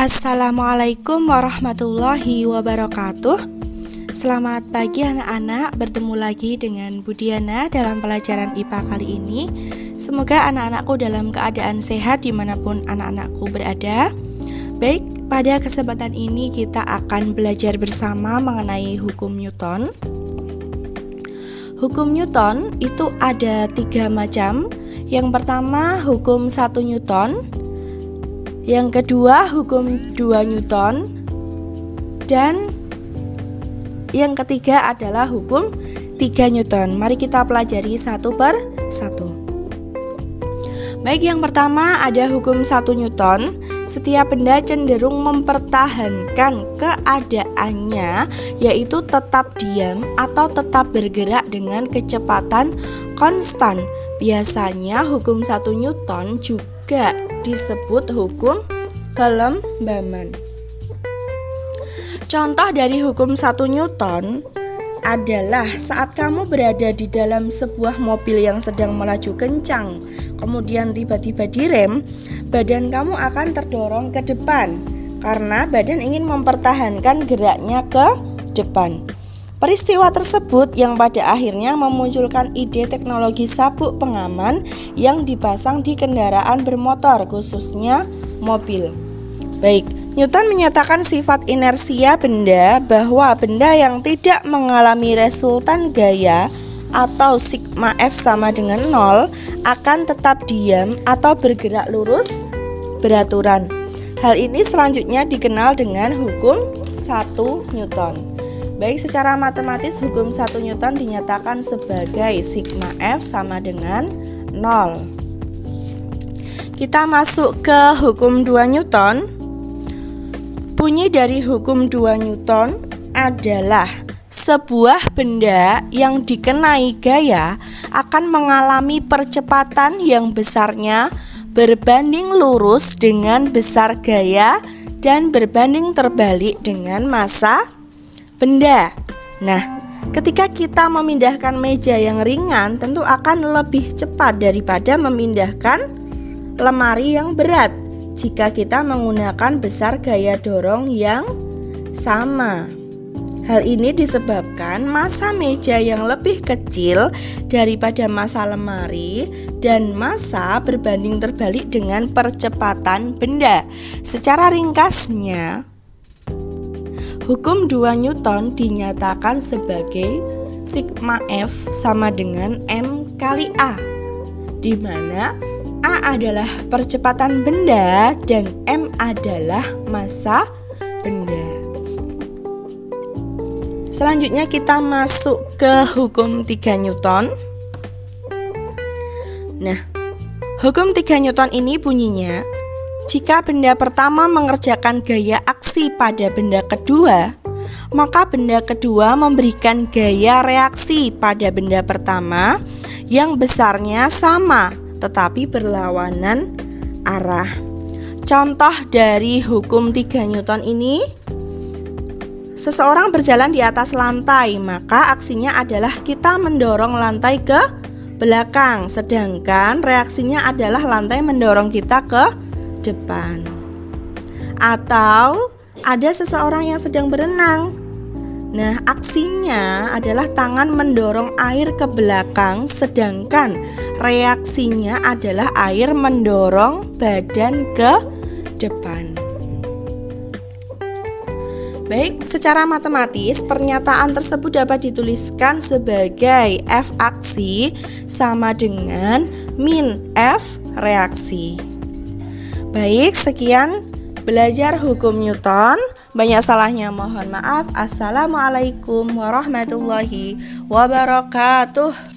Assalamualaikum warahmatullahi wabarakatuh. Selamat pagi anak-anak, bertemu lagi dengan Bu Diana dalam pelajaran IPA kali ini. Semoga anak-anakku dalam keadaan sehat dimanapun anak-anakku berada. Baik, pada kesempatan ini kita akan belajar bersama mengenai hukum Newton. Hukum Newton itu ada 3 macam. Yang pertama hukum 1 Newton, yang kedua hukum 2 Newton, dan yang ketiga adalah hukum 3 Newton. Mari kita pelajari satu per satu. Baik, yang pertama ada hukum 1 Newton. Setiap benda cenderung mempertahankan keadaannya, yaitu tetap diam atau tetap bergerak dengan kecepatan konstan. Biasanya hukum 1 Newton juga disebut hukum kelembaman. Contoh dari hukum 1 Newton adalah saat kamu berada di dalam sebuah mobil yang sedang melaju kencang, kemudian tiba-tiba direm, badan kamu akan terdorong ke depan karena badan ingin mempertahankan geraknya ke depan. Peristiwa tersebut yang pada akhirnya memunculkan ide teknologi sabuk pengaman yang dipasang di kendaraan bermotor, khususnya mobil. Baik, Newton menyatakan sifat inersia benda bahwa benda yang tidak mengalami resultan gaya atau sigma F sama dengan 0 akan tetap diam atau bergerak lurus beraturan. Hal ini selanjutnya dikenal dengan hukum 1 Newton. Baik, secara matematis hukum 1 Newton dinyatakan sebagai sigma F sama dengan 0. Kita masuk ke hukum 2 Newton. Bunyi dari hukum 2 Newton adalah sebuah benda yang dikenai gaya akan mengalami percepatan yang besarnya berbanding lurus dengan besar gaya dan berbanding terbalik dengan massa benda. Nah, ketika kita memindahkan meja yang ringan tentu akan lebih cepat daripada memindahkan lemari yang berat jika kita menggunakan besar gaya dorong yang sama. Hal ini disebabkan massa meja yang lebih kecil daripada massa lemari dan massa berbanding terbalik dengan percepatan benda. Secara ringkasnya, hukum 2 Newton dinyatakan sebagai sigma F sama dengan M kali A, di mana A adalah percepatan benda dan M adalah massa benda. Selanjutnya kita masuk ke hukum 3 Newton. Nah, hukum 3 Newton ini bunyinya, jika benda pertama mengerjakan gaya aksi pada benda kedua, maka benda kedua memberikan gaya reaksi pada benda pertama yang besarnya sama tetapi berlawanan arah. Contoh dari hukum 3 Newton ini, seseorang berjalan di atas lantai, maka aksinya adalah kita mendorong lantai ke belakang, sedangkan reaksinya adalah lantai mendorong kita ke depan. Atau ada seseorang yang sedang berenang. Nah, aksinya adalah tangan mendorong air ke belakang, sedangkan reaksinya adalah air mendorong badan ke depan. Baik, secara matematis pernyataan tersebut dapat dituliskan sebagai F aksi sama dengan min F reaksi. Baik, sekian belajar hukum Newton. Banyak salahnya mohon maaf. Assalamualaikum warahmatullahi wabarakatuh.